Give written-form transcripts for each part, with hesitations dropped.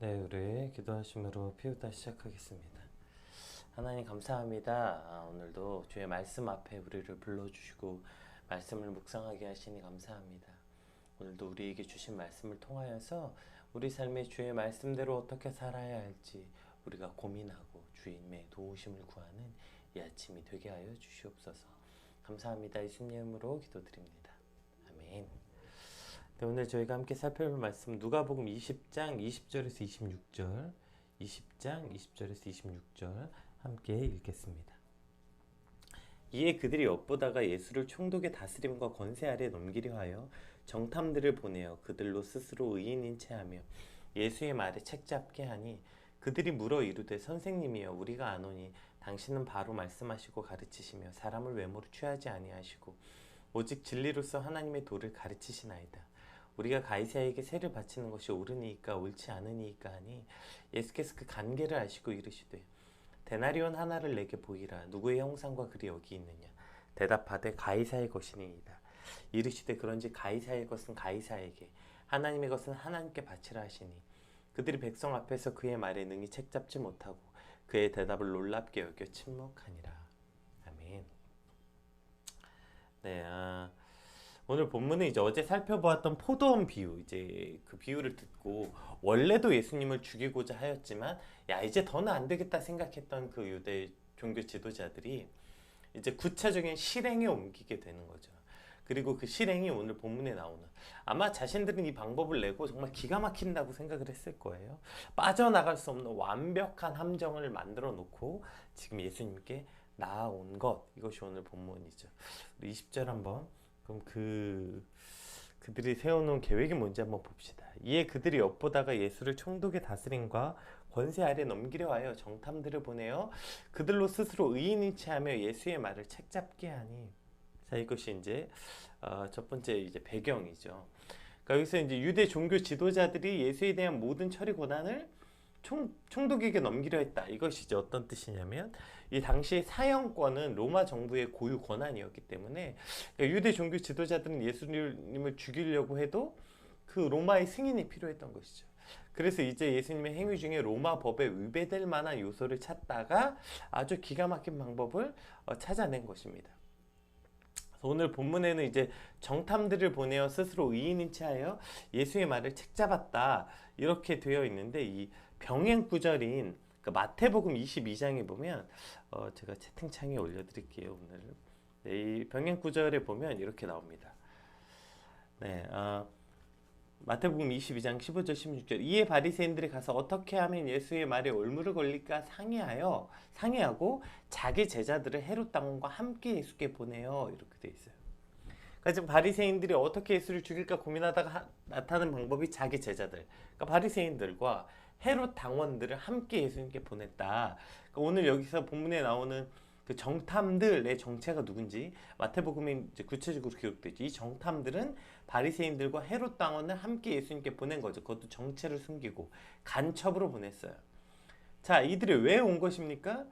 네, 우리 기도하심으로 피우다 시작하겠습니다. 하나님 감사합니다. 오늘도 주의 말씀 앞에 우리를 불러주시고 말씀을 묵상하게 하시니 감사합니다. 오늘도 우리에게 주신 말씀을 통하여서 우리 삶의 주의 말씀대로 어떻게 살아야 할지 우리가 고민하고 주님의 도우심을 구하는 이 아침이 되게 하여 주시옵소서. 감사합니다. 예수님 이름으로 기도드립니다. 아멘. 네, 오늘 저희가 함께 살펴볼 말씀 누가복음 20장 20절에서 26절 20장 20절에서 26절 함께 읽겠습니다. 이에 그들이 엿보다가 예수를 총독의 다스림과 권세 아래 넘기려 하여 정탐들을 보내어 그들로 스스로 의인인 체하며 예수의 말에 책잡게 하니 그들이 물어 이르되 선생님이여 우리가 아노니 당신은 바로 말씀하시고 가르치시며 사람을 외모로 취하지 아니하시고 오직 진리로서 하나님의 도를 가르치시나이다. 우리가 가이사에게 세를 바치는 것이 옳으니까 옳지 않으니까 하니 예수께서 그 관계를 아시고 이르시되 데나리온 하나를 내게 보이라. 누구의 형상과 글이 여기 있느냐. 대답하되 가이사의 것이니이다. 이르시되 그런지 가이사의 것은 가이사에게 하나님의 것은 하나님께 바치라 하시니 그들이 백성 앞에서 그의 말에 능히 책잡지 못하고 그의 대답을 놀랍게 여겨 침묵하니라. 아멘. 네, 오늘 본문은 이제 어제 살펴보았던 포도원 비유, 이제 그 비유를 듣고 원래도 예수님을 죽이고자 하였지만 야 이제 더는 안 되겠다 생각했던 그 유대 종교 지도자들이 이제 구체적인 실행에 옮기게 되는 거죠. 그리고 그 실행이 오늘 본문에 나오는, 아마 자신들은 이 방법을 내고 정말 기가 막힌다고 생각을 했을 거예요. 빠져나갈 수 없는 완벽한 함정을 만들어 놓고 지금 예수님께 나아온 것, 이것이 오늘 본문이죠. 우리 20절 한번 그럼 그들이 세워놓은 계획이 뭔지 한번 봅시다. 이에 그들이 엿보다가 예수를 총독의 다스림과 권세 아래 넘기려 하여 정탐들을 보내어 그들로 스스로 의인인 체하며 예수의 말을 책잡게 하니. 자, 이것이 이제 첫 번째 이제 배경이죠. 그러니까 여기서 이제 유대 종교 지도자들이 예수에 대한 모든 처리 권한을 총독에게 넘기려 했다. 이것이 이제 어떤 뜻이냐면 이 당시의 사형권은 로마 정부의 고유 권한이었기 때문에 유대 종교 지도자들은 예수님을 죽이려고 해도 그 로마의 승인이 필요했던 것이죠. 그래서 이제 예수님의 행위 중에 로마 법에 위배될 만한 요소를 찾다가 아주 기가 막힌 방법을 찾아낸 것입니다. 오늘 본문에는 이제 정탐들을 보내어 스스로 의인인 체하여 예수의 말을 책잡았다 이렇게 되어 있는데, 이 병행 구절인 그 마태복음 22장에 보면 제가 채팅창에 올려드릴게요. 오늘 네, 이 병행 구절에 보면 이렇게 나옵니다. 네, 마태복음 22장 15절 16절 이에 바리새인들이 가서 어떻게 하면 예수의 말에 올무를 걸릴까 상의하고 자기 제자들을 헤롯 당원과 함께 예수께 보내요. 이렇게 돼 있어요. 그러니까 지금 바리새인들이 어떻게 예수를 죽일까 고민하다가 나타난 방법이 자기 제자들, 그러니까 바리새인들과 헤롯 당원들을 함께 예수님께 보냈다. 그러니까 오늘 여기서 본문에 나오는 그 정탐들의 정체가 누군지 마태복음에 이제 구체적으로 기록되죠. 이 정탐들은 바리새인들과 헤롯 당원을 함께 예수님께 보낸 거죠. 그것도 정체를 숨기고 간첩으로 보냈어요. 자, 이들이 왜 온 것입니까?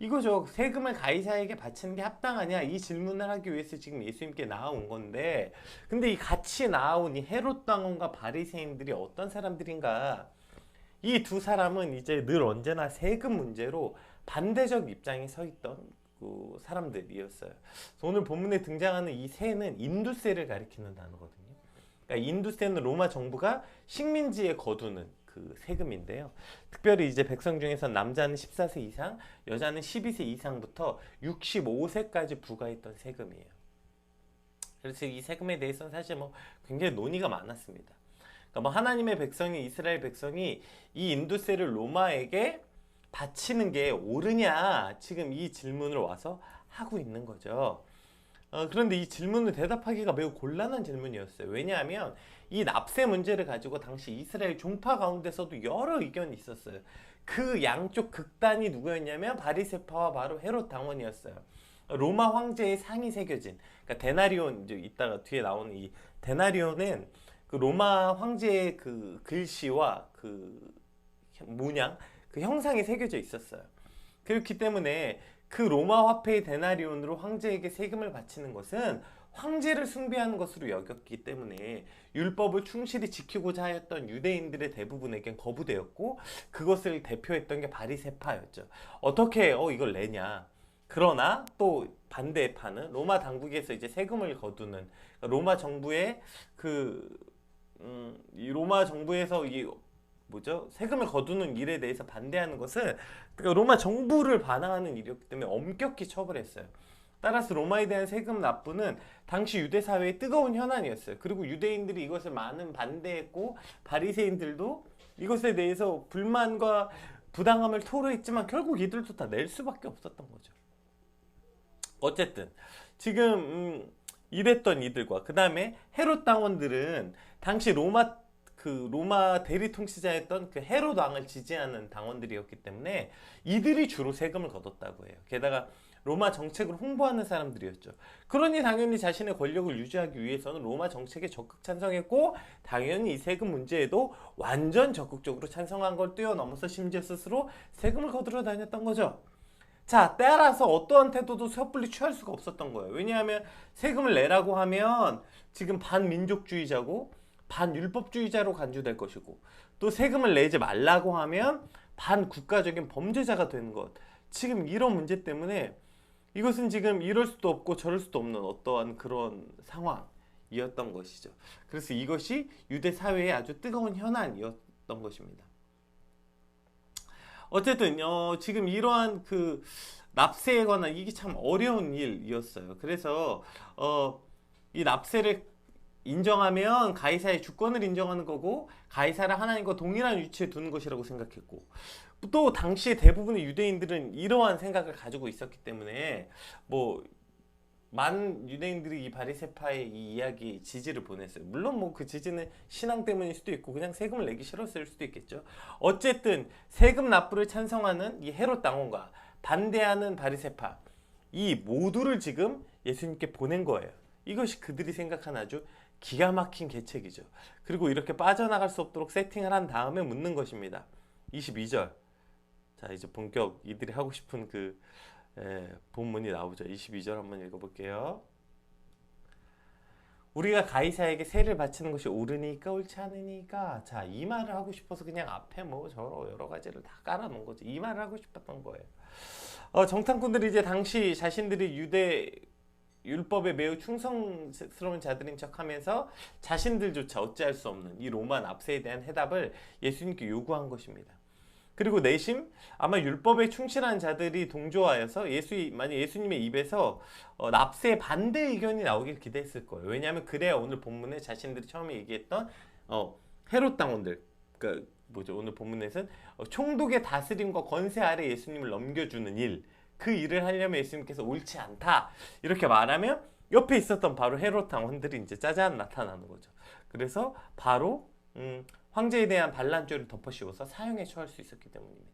이거죠. 세금을 가이사에게 바치는 게 합당하냐? 이 질문을 하기 위해서 지금 예수님께 나아온 건데, 근데 이 같이 나아온 이 헤롯 당원과 바리새인들이 어떤 사람들인가? 이 두 사람은 이제 늘 언제나 세금 문제로 반대적 입장에 서 있던 그 사람들이었어요. 오늘 본문에 등장하는 이 세는 인두세를 가리키는 단어거든요. 그러니까 인두세는 로마 정부가 식민지에 거두는 그 세금인데요. 특별히 이제 백성 중에서 남자는 14세 이상, 여자는 12세 이상부터 65세까지 부과했던 세금이에요. 그래서 이 세금에 대해서는 사실 뭐 굉장히 논의가 많았습니다. 그러니까 뭐 하나님의 백성이, 이스라엘 백성이 이 인두세를 로마에게 바치는 게 옳으냐, 지금 이 질문을 와서 하고 있는 거죠. 그런데 이 질문을 대답하기가 매우 곤란한 질문이었어요. 왜냐하면 이 납세 문제를 가지고 당시 이스라엘 종파 가운데서도 여러 의견이 있었어요. 그 양쪽 극단이 누구였냐면 바리새파와 바로 헤롯 당원이었어요. 로마 황제의 상이 새겨진, 그러니까 데나리온, 이제 이따가 뒤에 나오는 이 데나리온은 그 로마 황제의 그 글씨와 그 문양, 그 형상이 새겨져 있었어요. 그렇기 때문에 그 로마 화폐의 데나리온으로 황제에게 세금을 바치는 것은 황제를 숭배하는 것으로 여겼기 때문에 율법을 충실히 지키고자 하였던 유대인들의 대부분에겐 거부되었고, 그것을 대표했던 게 바리새파였죠. 어떻게 이걸 내냐. 그러나 또 반대파는 로마 당국에서 이제 세금을 거두는, 로마 정부의 이 로마 정부에서 이 뭐죠? 세금을 거두는 일에 대해서 반대하는 것은, 그러니까 로마 정부를 반항하는 일이었기 때문에 엄격히 처벌했어요. 따라서 로마에 대한 세금 납부는 당시 유대 사회의 뜨거운 현안이었어요. 그리고 유대인들이 이것을 많은 반대했고, 바리새인들도 이것에 대해서 불만과 부당함을 토로했지만 결국 이들도 다 낼 수밖에 없었던 거죠. 어쨌든 지금 이랬던 이들과 그 다음에 헤롯 당원들은 당시 로마 대리 통치자였던 그 헤롯 왕을 지지하는 당원들이었기 때문에 이들이 주로 세금을 거뒀다고 해요. 게다가 로마 정책을 홍보하는 사람들이었죠. 그러니 당연히 자신의 권력을 유지하기 위해서는 로마 정책에 적극 찬성했고, 당연히 이 세금 문제에도 완전 적극적으로 찬성한 걸 뛰어넘어서 심지어 스스로 세금을 거두러 다녔던 거죠. 자, 따라서 어떠한 태도도 섣불리 취할 수가 없었던 거예요. 왜냐하면 세금을 내라고 하면 지금 반민족주의자고 반율법주의자로 간주될 것이고, 또 세금을 내지 말라고 하면 반국가적인 범죄자가 되는 것. 지금 이런 문제 때문에 이것은 지금 이럴 수도 없고 저럴 수도 없는 어떠한 그런 상황이었던 것이죠. 그래서 이것이 유대 사회의 아주 뜨거운 현안이었던 것입니다. 어쨌든 지금 이러한 그 납세에 관한 이게 참 어려운 일이었어요. 그래서 이 납세를 인정하면 가이사의 주권을 인정하는 거고, 가이사를 하나님과 동일한 위치에 두는 것이라고 생각했고, 또 당시 대부분의 유대인들은 이러한 생각을 가지고 있었기 때문에 많은 유대인들이 이 바리새파의 이 이야기 지지를 보냈어요. 물론 그 지지는 신앙 때문일 수도 있고 그냥 세금을 내기 싫었을 수도 있겠죠. 어쨌든 세금 납부를 찬성하는 이 헤롯 당원과 반대하는 바리새파, 이 모두를 지금 예수님께 보낸 거예요. 이것이 그들이 생각한 아주 기가 막힌 계책이죠. 그리고 이렇게 빠져나갈 수 없도록 세팅을 한 다음에 묻는 것입니다. 22절. 자, 이제 본격 이들이 하고 싶은 본문이 나오죠. 22절 한번 읽어볼게요. 우리가 가이사에게 세를 바치는 것이 옳으니까 옳지 않으니까. 자, 이 말을 하고 싶어서 그냥 앞에 저러 여러 가지를 다 깔아놓은 거죠. 이 말을 하고 싶었던 거예요. 정탐꾼들이 이제 당시 자신들이 유대 율법에 매우 충성스러운 자들인 척하면서 자신들조차 어찌할 수 없는 이 로마 납세에 대한 해답을 예수님께 요구한 것입니다. 그리고 내심 아마 율법에 충실한 자들이 동조하여서 만약 예수님의 입에서 납세에 반대 의견이 나오길 기대했을 거예요. 왜냐하면 그래야 오늘 본문에 자신들이 처음에 얘기했던 헤롯 당원들, 그러니까 오늘 본문에서는 총독의 다스림과 권세 아래 예수님을 넘겨주는 일, 그 일을 하려면 예수님께서 옳지 않다 이렇게 말하면 옆에 있었던 바로 헤롯 당원들이 이제 짜잔 나타나는 거죠. 그래서 바로 황제에 대한 반란죄를 덮어씌워서 사형에 처할 수 있었기 때문입니다.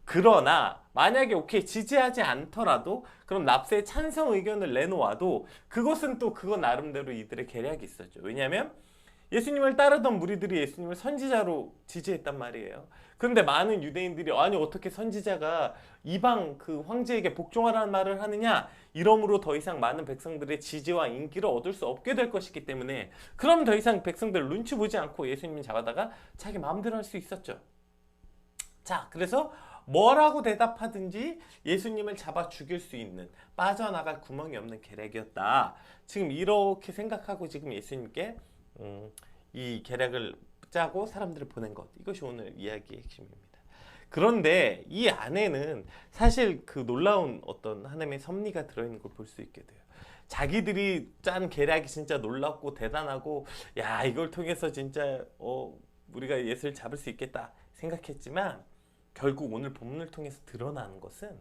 그러나 만약에 지지하지 않더라도 그럼 납세에 찬성 의견을 내놓아도 그것은 또 그거 나름대로 이들의 계략이 있었죠. 왜냐하면 예수님을 따르던 무리들이 예수님을 선지자로 지지했단 말이에요. 그런데 많은 유대인들이 아니 어떻게 선지자가 이방 그 황제에게 복종하라는 말을 하느냐, 이러므로 더 이상 많은 백성들의 지지와 인기를 얻을 수 없게 될 것이기 때문에 그럼 더 이상 백성들 눈치 보지 않고 예수님을 잡아다가 자기 마음대로 할 수 있었죠. 자, 그래서 뭐라고 대답하든지 예수님을 잡아 죽일 수 있는, 빠져나갈 구멍이 없는 계략이었다. 지금 이렇게 생각하고 지금 예수님께 이 계략을 짜고 사람들을 보낸 것, 이것이 오늘 이야기의 핵심입니다. 그런데 이 안에는 사실 그 놀라운 어떤 하나님의 섭리가 들어있는 걸 볼 수 있게 돼요. 자기들이 짠 계략이 진짜 놀랍고 대단하고, 야 이걸 통해서 진짜 우리가 예수를 잡을 수 있겠다 생각했지만 결국 오늘 본문을 통해서 드러나는 것은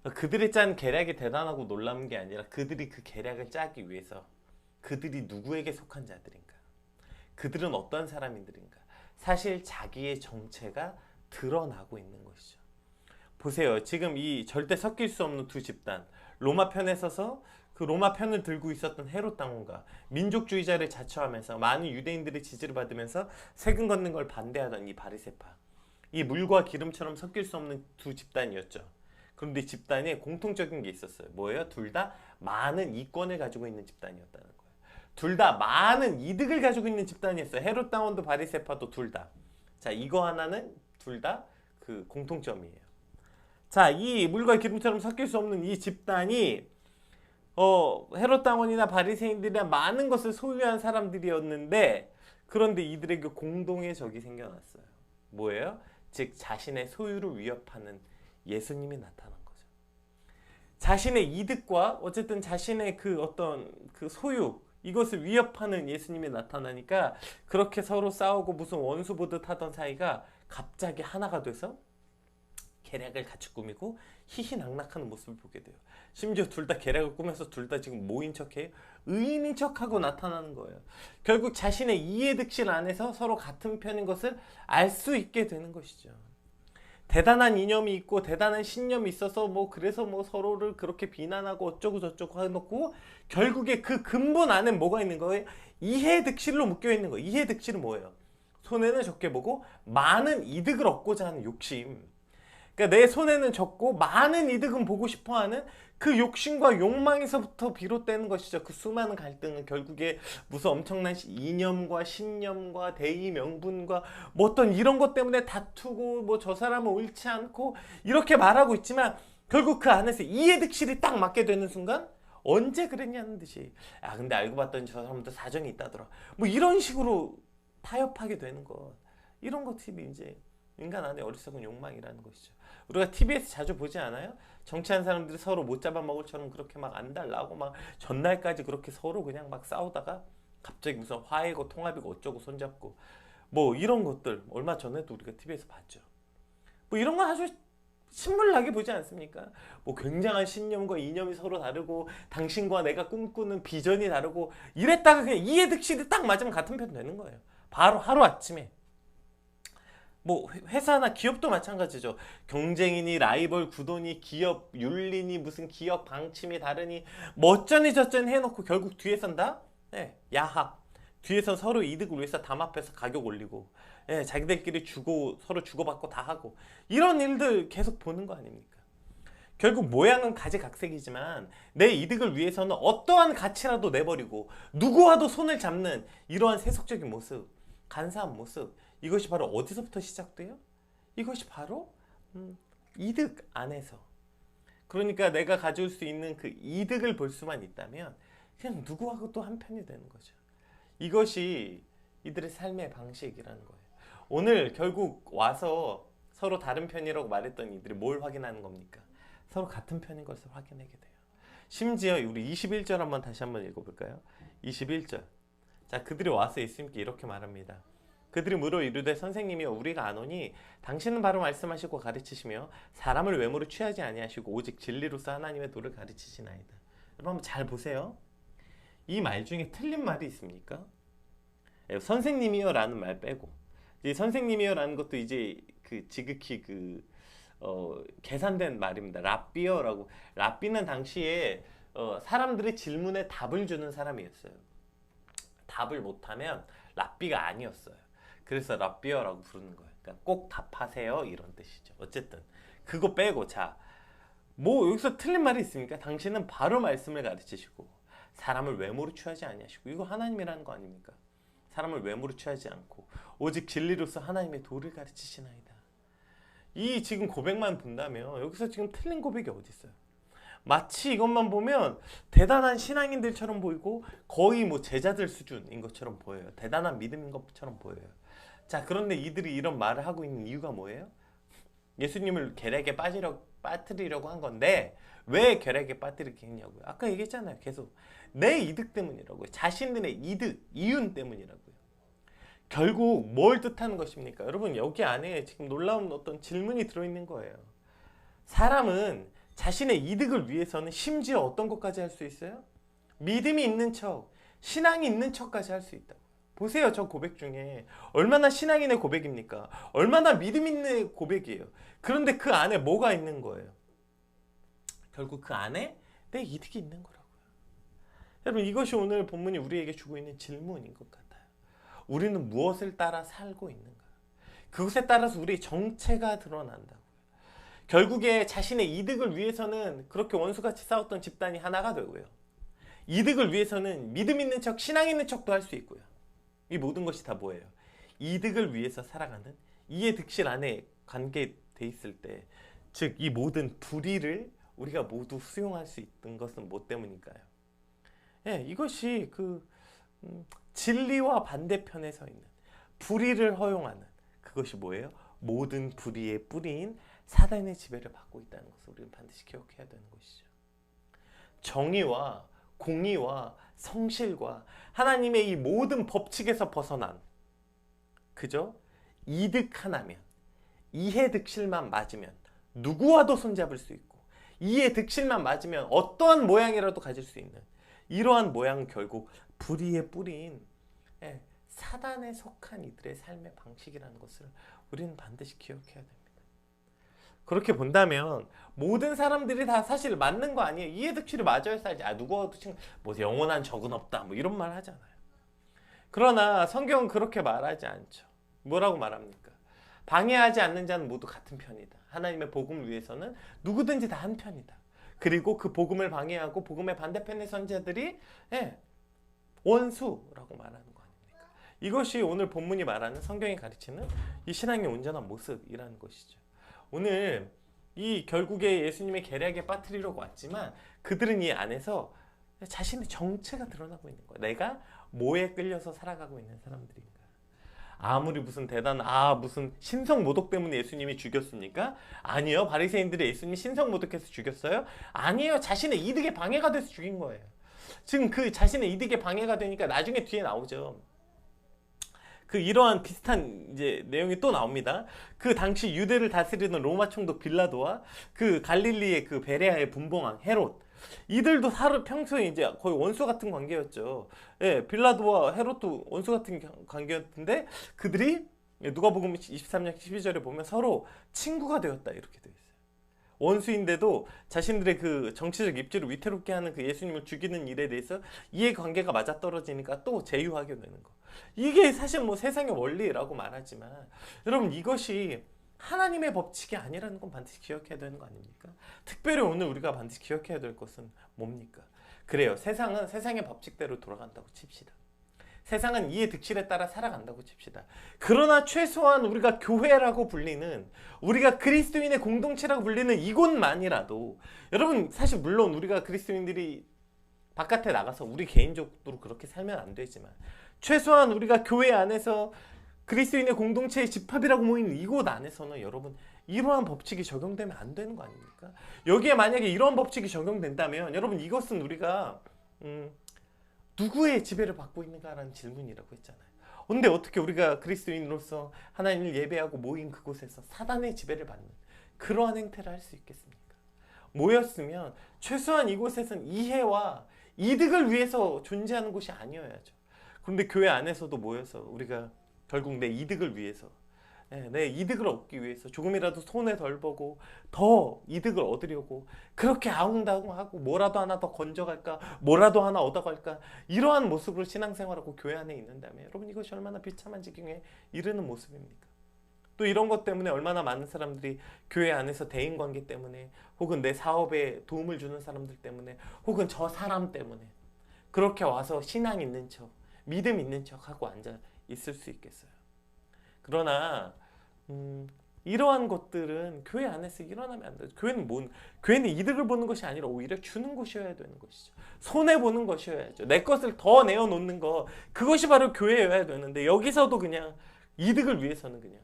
그들이 짠 계략이 대단하고 놀라운 게 아니라 그들이 그 계략을 짜기 위해서 그들이 누구에게 속한 자들인가, 그들은 어떤 사람들인가, 사실 자기의 정체가 드러나고 있는 것이죠. 보세요. 지금 이 절대 섞일 수 없는 두 집단, 로마 편에 서서 그 로마 편을 들고 있었던 헤롯 당원과 민족주의자를 자처하면서 많은 유대인들의 지지를 받으면서 세금 걷는 걸 반대하던 이 바리새파, 이 물과 기름처럼 섞일 수 없는 두 집단이었죠. 그런데 집단에 공통적인 게 있었어요. 뭐예요? 둘 다 많은 이권을 가지고 있는 집단이었다는 거예요. 둘 다 많은 이득을 가지고 있는 집단이었어요. 헤롯 당원도 바리새파도 둘 다. 자, 이거 하나는 둘 다 그 공통점이에요. 자, 이 물과 기름처럼 섞일 수 없는 이 집단이 헤롯 당원이나 바리새인들이나 많은 것을 소유한 사람들이었는데, 그런데 이들에게 공동의 적이 생겨났어요. 뭐예요? 즉 자신의 소유를 위협하는 예수님이 나타난 거죠. 자신의 이득과 어쨌든 자신의 그 어떤 그 소유, 이것을 위협하는 예수님이 나타나니까 그렇게 서로 싸우고 무슨 원수 보듯 하던 사이가 갑자기 하나가 돼서 계략을 같이 꾸미고 희희낙낙하는 모습을 보게 돼요. 심지어 둘 다 계략을 꾸며서 둘 다 지금 뭐인 척해요? 의인인 척하고 나타나는 거예요. 결국 자신의 이해득실 안에서 서로 같은 편인 것을 알 수 있게 되는 것이죠. 대단한 이념이 있고 대단한 신념이 있어서 뭐 그래서 뭐 서로를 그렇게 비난하고 어쩌고 저쩌고 해놓고 결국에 그 근본 안에 뭐가 있는 거예요? 이해득실로 묶여 있는 거예요. 이해득실은 뭐예요? 손해는 적게 보고 많은 이득을 얻고자 하는 욕심. 그러니까 내 손해는 적고 많은 이득은 보고 싶어하는 그 욕심과 욕망에서부터 비롯되는 것이죠. 그 수많은 갈등은 결국에 무슨 엄청난 이념과 신념과 대의 명분과 뭐 어떤 이런 것 때문에 다투고 뭐 저 사람은 옳지 않고 이렇게 말하고 있지만 결국 그 안에서 이해득실이 딱 맞게 되는 순간 언제 그랬냐는 듯이 근데 알고 봤더니 저 사람도 사정이 있다더라. 뭐 이런 식으로 타협하게 되는 것. 이런 것들이 이제 인간 안에 어리석은 욕망이라는 것이죠. 우리가 TV에서 자주 보지 않아요? 정치한 사람들이 서로 못 잡아먹을처럼 그렇게 막 안달나고 막 전날까지 그렇게 서로 그냥 막 싸우다가 갑자기 무슨 화해고 통합이고 어쩌고 손잡고 뭐 이런 것들 얼마 전에도 우리가 TV에서 봤죠. 뭐 이런 거 아주 신물나게 보지 않습니까? 뭐 굉장한 신념과 이념이 서로 다르고 당신과 내가 꿈꾸는 비전이 다르고 이랬다가 그냥 이해득실이 딱 맞으면 같은 편 되는 거예요. 바로 하루아침에. 뭐 회사나 기업도 마찬가지죠. 경쟁이니 라이벌 구도니 기업 윤리니 무슨 기업 방침이 다르니 뭐 어쩌니 저쩌니 해놓고 결국 뒤에선 다 야합. 뒤에서 서로 이득을 위해서 담합해서 가격 올리고 자기들끼리 주고 서로 주고받고 다 하고 이런 일들 계속 보는 거 아닙니까? 결국 모양은 가지각색이지만 내 이득을 위해서는 어떠한 가치라도 내버리고 누구와도 손을 잡는 이러한 세속적인 모습, 간사한 모습, 이것이 바로 어디서부터 시작돼요? 이것이 바로 이득 안에서. 그러니까 내가 가질 수 있는 그 이득을 볼 수만 있다면 그냥 누구하고 또 한편이 되는 거죠. 이것이 이들의 삶의 방식이라는 거예요. 오늘 결국 와서 서로 다른 편이라고 말했던 이들이 뭘 확인하는 겁니까? 서로 같은 편인 것을 확인하게 돼요. 심지어 우리 21절 다시 한번 읽어볼까요? 21절. 자, 그들이 와서 예수님께 이렇게 말합니다. 그들이 물어 이르되 선생님이여 우리가 아노니 당신은 바로 말씀하시고 가르치시며 사람을 외모로 취하지 아니하시고 오직 진리로서 하나님의 도를 가르치시나이다. 여러분 한번 잘 보세요. 이 말 중에 틀린 말이 있습니까? 선생님이여 라는 말 빼고 이 선생님이여 라는 것도 이제 그 지극히 계산된 말입니다. 랍비어라고. 랍비는 당시에 사람들의 질문에 답을 주는 사람이었어요. 답을 못하면 랍비가 아니었어요. 그래서 랍비어라고 부르는 거예요. 그러니까 꼭 답하세요 이런 뜻이죠. 어쨌든 그거 빼고 뭐 여기서 틀린 말이 있습니까? 당신은 바로 말씀을 가르치시고 사람을 외모로 취하지 아니하시고 이거 하나님이라는 거 아닙니까? 사람을 외모로 취하지 않고 오직 진리로서 하나님의 도를 가르치시나이다. 이 지금 고백만 본다면 여기서 지금 틀린 고백이 어디 있어요? 마치 이것만 보면 대단한 신앙인들처럼 보이고 거의 뭐 제자들 수준인 것처럼 보여요. 대단한 믿음인 것처럼 보여요. 자, 그런데 이들이 이런 말을 하고 있는 이유가 뭐예요? 예수님을 계략에 빠뜨리려고 한 건데 왜 계략에 빠뜨리게 했냐고요? 아까 얘기했잖아요. 계속 내 이득 때문이라고요. 자신들의 이득, 이윤 때문이라고요. 결국 뭘 뜻하는 것입니까? 여러분 여기 안에 지금 놀라운 어떤 질문이 들어있는 거예요. 사람은 자신의 이득을 위해서는 심지어 어떤 것까지 할 수 있어요? 믿음이 있는 척, 신앙이 있는 척까지 할 수 있다고. 보세요. 저 고백 중에 얼마나 신앙인의 고백입니까? 얼마나 믿음 있는 고백이에요. 그런데 그 안에 뭐가 있는 거예요? 결국 그 안에 내 이득이 있는 거라고요. 여러분 이것이 오늘 본문이 우리에게 주고 있는 질문인 것 같아요. 우리는 무엇을 따라 살고 있는가? 그것에 따라서 우리의 정체가 드러난다고요. 결국에 자신의 이득을 위해서는 그렇게 원수같이 싸웠던 집단이 하나가 되고요. 이득을 위해서는 믿음 있는 척, 신앙 있는 척도 할 수 있고요. 이 모든 것이 다 뭐예요? 이득을 위해서 살아가는 이해 득실 안에 관계돼 있을 때, 즉 이 모든 불의를 우리가 모두 수용할 수 있던 것은 뭐 때문일까요? 예, 이것이 진리와 반대편에 서 있는 불의를 허용하는 그것이 뭐예요? 모든 불의의 뿌리인 사단의 지배를 받고 있다는 것을 우리는 반드시 기억해야 되는 것이죠. 정의와 공의와 성실과 하나님의 이 모든 법칙에서 벗어난 그저 이득 하나면, 이해 득실만 맞으면 누구와도 손잡을 수 있고 이해 득실만 맞으면 어떠한 모양이라도 가질 수 있는 이러한 모양은 결국 불의의 뿌리인 사단에 속한 이들의 삶의 방식이라는 것을 우리는 반드시 기억해야 됩니다. 그렇게 본다면 모든 사람들이 다 사실 맞는 거 아니에요. 이해득실이 맞아야 살지. 누구와도 뭐 영원한 적은 없다 뭐 이런 말 하잖아요. 그러나 성경은 그렇게 말하지 않죠. 뭐라고 말합니까? 방해하지 않는 자는 모두 같은 편이다. 하나님의 복음을 위해서는 누구든지 다 한 편이다. 그리고 그 복음을 방해하고 복음의 반대편의 선자들이 원수라고 말하는 거 아닙니까? 이것이 오늘 본문이 말하는 성경이 가르치는 이 신앙의 온전한 모습이라는 것이죠. 오늘 이 결국에 예수님의 계략에 빠뜨리려고 왔지만 그들은 이 안에서 자신의 정체가 드러나고 있는 거예요. 내가 뭐에 끌려서 살아가고 있는 사람들인가? 아무리 무슨 무슨 신성모독 때문에 예수님이 죽였습니까? 아니요. 바리새인들이 예수님 신성모독해서 죽였어요? 아니에요. 자신의 이득에 방해가 돼서 죽인 거예요. 지금 그 자신의 이득에 방해가 되니까 나중에 뒤에 나오죠. 이러한 비슷한 이제 내용이 또 나옵니다. 그 당시 유대를 다스리는 로마 총독 빌라도와 갈릴리의 베레아의 분봉왕 헤롯, 이들도 평소에 이제 거의 원수 같은 관계였죠. 예, 빌라도와 헤롯도 원수 같은 관계였는데 그들이 누가복음 23장 12절에 보면 서로 친구가 되었다 이렇게 되어 있어요. 원수인데도 자신들의 정치적 입지를 위태롭게 하는 예수님을 죽이는 일에 대해서 이해관계가 맞아떨어지니까 또 제휴하게 되는 거. 이게 사실 뭐 세상의 원리라고 말하지만 여러분 이것이 하나님의 법칙이 아니라는 건 반드시 기억해야 되는 거 아닙니까? 특별히 오늘 우리가 반드시 기억해야 될 것은 뭡니까? 그래요. 세상은 세상의 법칙대로 돌아간다고 칩시다. 세상은 이해 득실에 따라 살아간다고 칩시다. 그러나 최소한 우리가 교회라고 불리는, 우리가 그리스도인의 공동체라고 불리는 이곳만이라도, 여러분 사실 물론 우리가 그리스도인들이 바깥에 나가서 우리 개인적으로 그렇게 살면 안 되지만 최소한 우리가 교회 안에서 그리스도인의 공동체의 집합이라고 모이는 이곳 안에서는 여러분 이러한 법칙이 적용되면 안 되는 거 아닙니까? 여기에 만약에 이런 법칙이 적용된다면 여러분 이것은 우리가 누구의 지배를 받고 있는가라는 질문이라고 했잖아요. 근데 어떻게 우리가 그리스도인으로서 하나님을 예배하고 모인 그곳에서 사단의 지배를 받는 그러한 행태를 할 수 있겠습니까? 모였으면 최소한 이곳에서는 이해와 이득을 위해서 존재하는 곳이 아니어야죠. 그런데 교회 안에서도 모여서 우리가 결국 내 이득을 위해서, 내 이득을 얻기 위해서 조금이라도 손해 덜 보고 더 이득을 얻으려고 그렇게 아웅다웅하고 뭐라도 하나 더 건져갈까, 뭐라도 하나 얻어갈까, 이러한 모습으로 신앙생활하고 교회 안에 있는다면 여러분 이것이 얼마나 비참한 지경에 이르는 모습입니까? 또 이런 것 때문에 얼마나 많은 사람들이 교회 안에서 대인관계 때문에, 혹은 내 사업에 도움을 주는 사람들 때문에, 혹은 저 사람 때문에 그렇게 와서 신앙 있는 척, 믿음 있는 척 하고 앉아 있을 수 있겠어요. 그러나 이러한 것들은 교회 안에서 일어나면 안 돼요. 교회는 이득을 보는 것이 아니라 오히려 주는 곳이어야 되는 것이죠. 손해 보는 것이어야죠. 내 것을 더 내어놓는 거, 그것이 바로 교회여야 되는데 여기서도 그냥 이득을 위해서는 그냥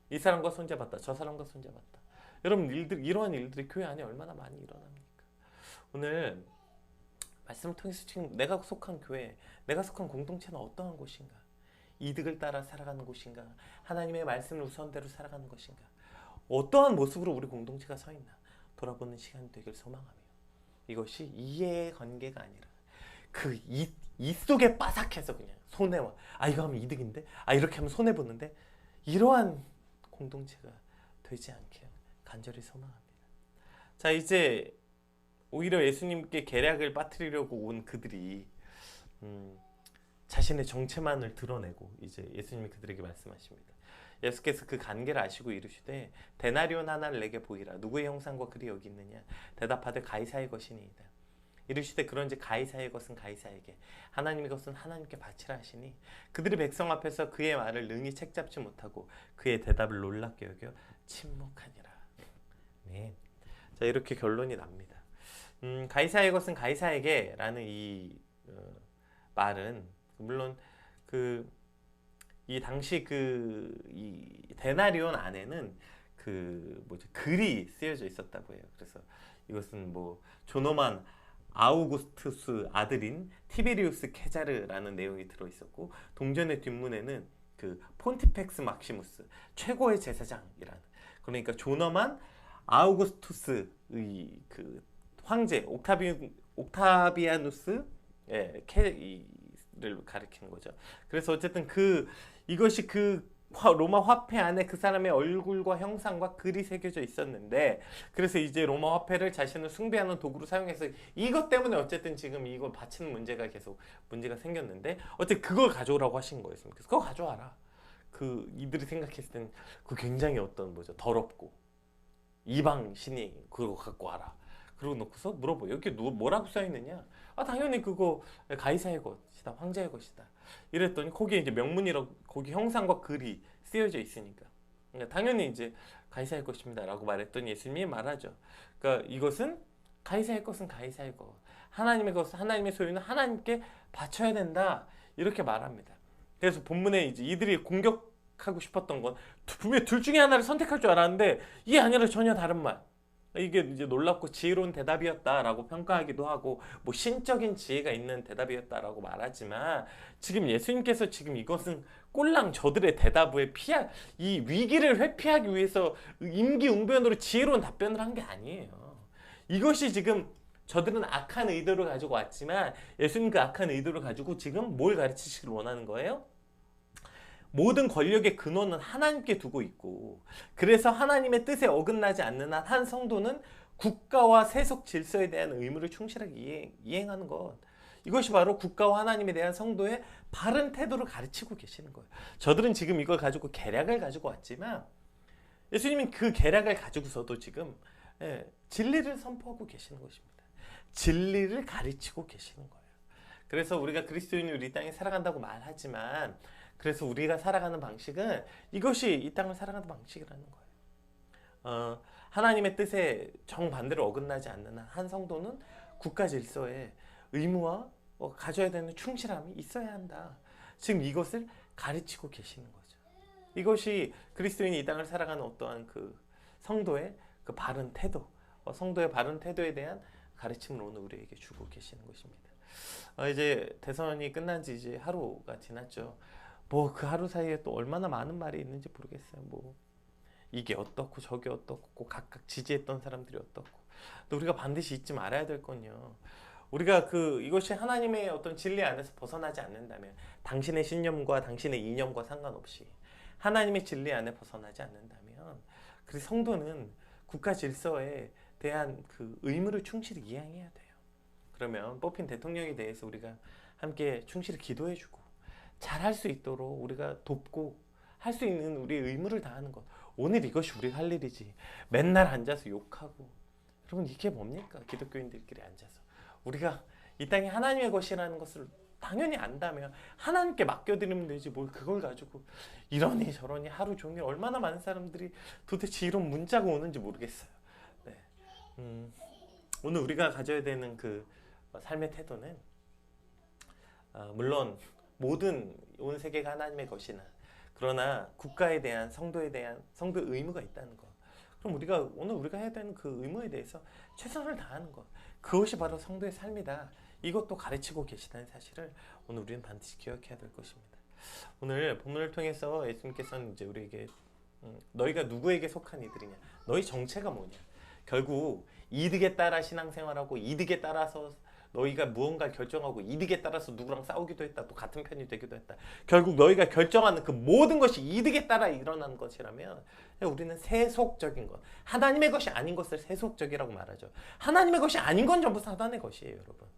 이 사람과 손잡았다, 저 사람과 손잡았다. 여러분 이러한 일들이 교회 안에 얼마나 많이 일어납니까? 오늘 말씀을 통해서 지금 내가 속한 교회, 내가 속한 공동체는 어떠한 곳인가? 이득을 따라 살아가는 곳인가? 하나님의 말씀을 우선대로 살아가는 것인가? 어떠한 모습으로 우리 공동체가 서 있나? 돌아보는 시간이 되길 소망하며, 이것이 이해의 관계가 아니라 이 속에 빠삭해서 그냥 손해와 이거 하면 이득인데, 이렇게 하면 손해 보는데, 이러한 공동체가 되지 않게 간절히 소망합니다. 자, 이제 오히려 예수님께 계략을 빠뜨리려고 온 그들이 자신의 정체만을 드러내고 이제 예수님이 그들에게 말씀하십니다. 예수께서 그 관계를 아시고 이르시되 데나리온 하나를 내게 보이라. 누구의 형상과 글이 여기 있느냐. 대답하되 가이사의 것이니이다. 이르시되 그런지 가이사의 것은 가이사에게 하나님의 것은 하나님께 바치라 하시니 그들이 백성 앞에서 그의 말을 능히 책잡지 못하고 그의 대답을 놀랍게 여겨 침묵하니라. 네. 자, 이렇게 결론이 납니다. 가이사의 것은 가이사에게 라는 이 말은 물론 이 당시 이 데나리온 안에는 글이 쓰여져 있었다고 해요. 그래서 이것은 조노만 아우구스투스 아들인 티베리우스 케자르라는 내용이 들어 있었고, 동전의 뒷문에는 폰티펙스 막시무스 최고의 제사장이라는, 그러니까 조너만 아우구스투스의 황제 옥타비아누스 를 가리키는 거죠. 그래서 어쨌든 이것이 로마 화폐 안에 그 사람의 얼굴과 형상과 글이 새겨져 있었는데, 그래서 이제 로마 화폐를 자신을 숭배하는 도구로 사용해서 이것 때문에 어쨌든 지금 이걸 바치는 문제가 생겼는데, 어쨌든 그걸 가져오라고 하신 거였습니다. 그래서 그거 가져와라. 이들이 생각했을 때는 굉장히 더럽고 이방 신이 그거 갖고 와라. 그러고 놓고서 물어봐요. 여기 뭐라고 써있느냐? 당연히 그거 가이사의 것이다, 황제의 것이다. 이랬더니 거기에 이제 명문이라고, 거기 형상과 글이 쓰여져 있으니까 당연히 이제 가이사의 것입니다 라고 말했더니 예수님이 말하죠. 그러니까 이것은 가이사의 것은 가이사의 것, 하나님의 것은, 하나님의 소유는 하나님께 바쳐야 된다, 이렇게 말합니다. 그래서 본문에 이제 이들이 공격하고 싶었던 건 분명히 둘 중에 하나를 선택할 줄 알았는데 이게 아니라 전혀 다른 말. 이게 이제 놀랍고 지혜로운 대답이었다라고 평가하기도 하고, 신적인 지혜가 있는 대답이었다라고 말하지만, 지금 예수님께서 지금 이것은 꼴랑 저들의 대답에 이 위기를 회피하기 위해서 임기응변으로 지혜로운 답변을 한 게 아니에요. 이것이 지금 저들은 악한 의도를 가지고 왔지만, 예수님 그 악한 의도를 가지고 지금 뭘 가르치시길 원하는 거예요? 모든 권력의 근원은 하나님께 두고 있고, 그래서 하나님의 뜻에 어긋나지 않는 한 한 성도는 국가와 세속 질서에 대한 의무를 충실하게 이행하는 것, 이것이 바로 국가와 하나님에 대한 성도의 바른 태도를 가르치고 계시는 거예요. 저들은 지금 이걸 가지고 계략을 가지고 왔지만, 예수님은 그 계략을 가지고서도 지금 진리를 선포하고 계시는 것입니다. 진리를 가르치고 계시는 거예요. 그래서 우리가 그리스도인이 우리 땅에 살아간다고 말하지만, 그래서 우리가 살아가는 방식은 이것이 이 땅을 살아가는 방식이라는 거예요. 하나님의 뜻에 정반대로 어긋나지 않는 한 성도는 국가 질서에 의무와 가져야 되는 충실함이 있어야 한다. 지금 이것을 가르치고 계시는 거죠. 이것이 그리스도인이 이 땅을 살아가는 어떠한 성도의 바른 태도, 성도의 바른 태도에 대한 가르침을 오늘 우리에게 주고 계시는 것입니다. 이제 대선이 끝난 지 이제 하루가 지났죠. 그 하루 사이에 또 얼마나 많은 말이 있는지 모르겠어요. 이게 어떻고 저게 어떻고 각각 지지했던 사람들이 어떻고. 또 우리가 반드시 잊지 말아야 될 건요, 우리가 이것이 하나님의 어떤 진리 안에서 벗어나지 않는다면, 당신의 신념과 당신의 이념과 상관없이 하나님의 진리 안에 벗어나지 않는다면, 그 성도는 국가 질서에 대한 의무를 충실히 이행해야 돼요. 그러면 뽑힌 대통령에 대해서 우리가 함께 충실히 기도해주고 잘할 수 있도록 우리가 돕고 할 수 있는 우리의 의무를 다하는 것, 오늘 이것이 우리가 할 일이지. 맨날 앉아서 욕하고, 여러분 이게 뭡니까? 기독교인들끼리 앉아서 우리가 이 땅이 하나님의 것이라는 것을 당연히 안다면 하나님께 맡겨드리면 되지, 뭘 그걸 가지고 이러니 저러니 하루 종일. 얼마나 많은 사람들이 도대체 이런 문자가 오는지 모르겠어요. 네. 오늘 우리가 가져야 되는 삶의 태도는, 물론 모든 온 세계가 하나님의 것이나, 그러나 국가에 대한, 성도에 대한 성도의 의무가 있다는 것. 그럼 오늘 우리가 해야 되는 그 의무에 대해서 최선을 다하는 것, 그것이 바로 성도의 삶이다. 이것도 가르치고 계시다는 사실을 오늘 우리는 반드시 기억해야 될 것입니다. 오늘 본문을 통해서 예수님께서는 이제 우리에게 너희가 누구에게 속한 이들이냐, 너희 정체가 뭐냐, 결국 이득에 따라 신앙생활하고 이득에 따라서 너희가 무언가를 결정하고 이득에 따라서 누구랑 싸우기도 했다, 또 같은 편이 되기도 했다. 결국 너희가 결정하는 그 모든 것이 이득에 따라 일어나는 것이라면, 우리는 세속적인 것, 하나님의 것이 아닌 것을 세속적이라고 말하죠. 하나님의 것이 아닌 건 전부 사단의 것이에요, 여러분.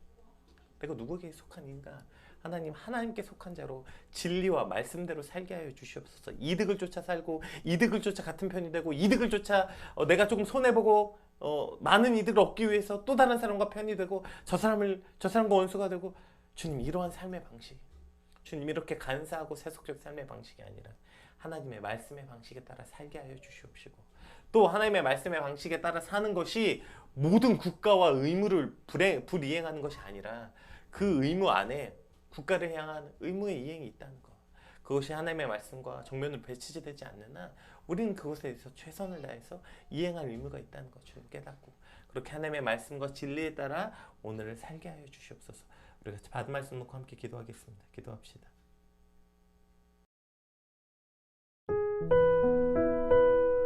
내가 누구에게 속한 인가? 하나님, 하나님께 속한 자로 진리와 말씀대로 살게 하여 주시옵소서. 이득을 쫓아 살고 이득을 쫓아 같은 편이 되고 이득을 쫓아 내가 조금 손해보고 많은 이득을 얻기 위해서 또 다른 사람과 편이 되고 저 사람과 원수가 되고, 주님, 이러한 삶의 방식, 주님, 이렇게 간사하고 세속적 삶의 방식이 아니라 하나님의 말씀의 방식에 따라 살게 하여 주시옵시고, 또 하나님의 말씀의 방식에 따라 사는 것이 모든 국가와 의무를 불이행하는 것이 아니라 그 의무 안에 국가를 향한 의무의 이행이 있다는 것, 그것이 하나님의 말씀과 정면으로 배치되지 않는 한 우리는 그것에 대해서 최선을 다해서 이행할 의무가 있다는 것 주님 깨닫고, 그렇게 하나님의 말씀과 진리에 따라 오늘을 살게 하여 주시옵소서. 우리 같이 받은 말씀 놓고 함께 기도하겠습니다. 기도합시다.